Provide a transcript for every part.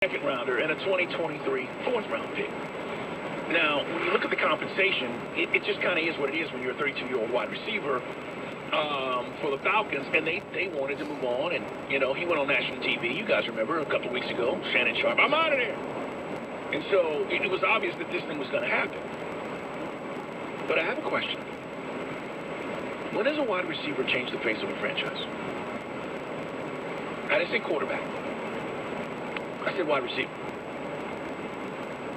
second rounder and a 2023 fourth round pick. Now, when you look at the compensation, it just kind of is what it is when you're a 32-year-old wide receiver for the Falcons, and they wanted to move on, and, you know, he went on national TV. You guys remember a couple of weeks ago, Shannon Sharp, I'm out of there. And so it was obvious that this thing was going to happen. But I have a question. When does a wide receiver change the face of a franchise? I didn't say quarterback. I said wide receiver.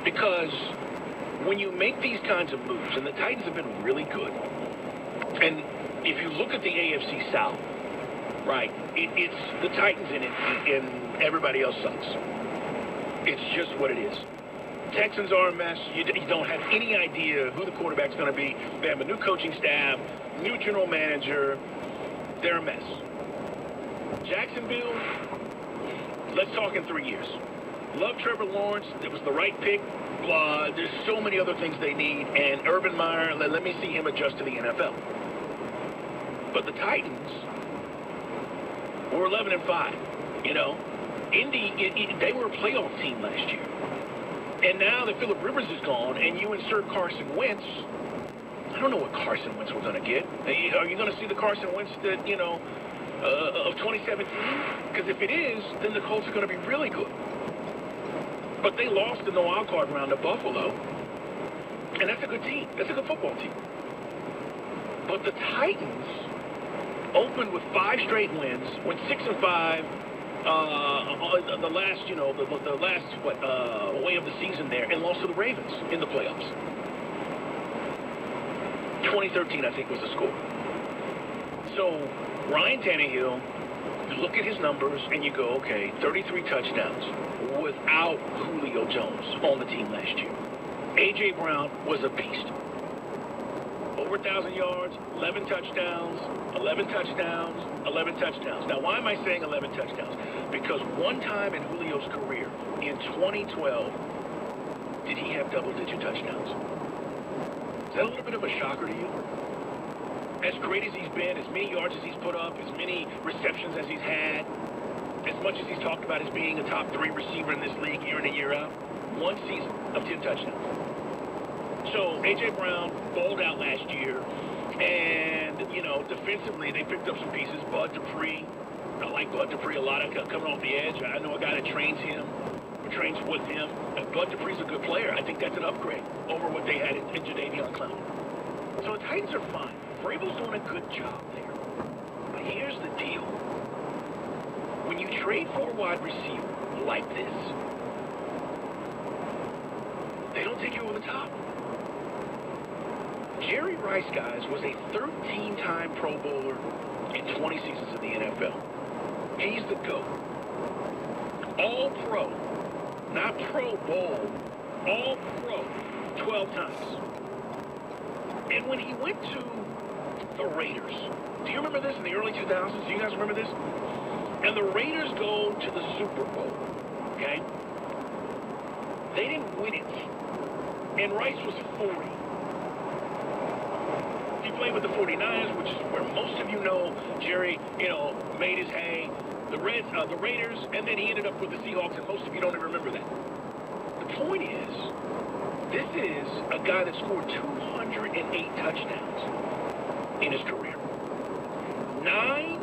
Because when you make these kinds of moves, and the Titans have been really good, and if you look at the AFC South, right, it's the Titans in it, and everybody else sucks. It's just what it is. Texans are a mess. You don't have any idea who the quarterback's going to be. They have a new coaching staff, new general manager. They're a mess. Jacksonville, let's talk in 3 years. Love Trevor Lawrence. It was the right pick. Blah. There's so many other things they need. And Urban Meyer, let me see him adjust to the NFL. But the Titans were 11-5. You know, Indy, they were a playoff team last year. And now that Phillip Rivers is gone and you insert Carson Wentz, I don't know what Carson Wentz we're going to get. Are you going to see the Carson Wentz that, you know, of 2017? Because if it is, then the Colts are going to be really good. But they lost in the wild card round to Buffalo. And that's a good team. That's a good football team. But the Titans opened with 5 straight wins, went 6-5. The last, you know, the last way of the season there, and lost to the Ravens in the playoffs. 2013, I think, was the score. So Ryan Tannehill, you look at his numbers and you go, okay, 33 touchdowns without Julio Jones on the team last year. A.J. Brown was a beast. Over 1,000 yards, 11 touchdowns, 11 touchdowns, 11 touchdowns. Now, why am I saying 11 touchdowns? Because one time in Julio's career, in 2012, did he have double-digit touchdowns? Is that a little bit of a shocker to you? As great as he's been, as many yards as he's put up, as many receptions as he's had, as much as he's talked about as being a top 3 receiver in this league year in and year out, one season of 10 touchdowns. So A.J. Brown balled out last year, and, you know, defensively they picked up some pieces. Bud Dupree, I like Bud Dupree a lot, coming off the edge. I know a guy that trains him, or trains with him. And Bud Dupree's a good player. I think that's an upgrade over what they had in Jadeveon Clowney. So the Titans are fine. Vrabel's doing a good job there. But here's the deal. When you trade for a wide receiver like this, they don't take you over the top. Jerry Rice, guys, was a 13-time Pro Bowler in 20 seasons in the NFL. He's the GOAT. All-Pro, not Pro Bowl, All-Pro, 12 times. And when he went to the Raiders, do you remember this in the early 2000s? Do you guys remember this? And the Raiders go to the Super Bowl, okay? They didn't win it. And Rice was 40. He played with the 49ers, which is where most of you know Jerry, you know, made his hay. The Raiders, and then he ended up with the Seahawks, and most of you don't even remember that. The point is, this is a guy that scored 208 touchdowns in his career. 9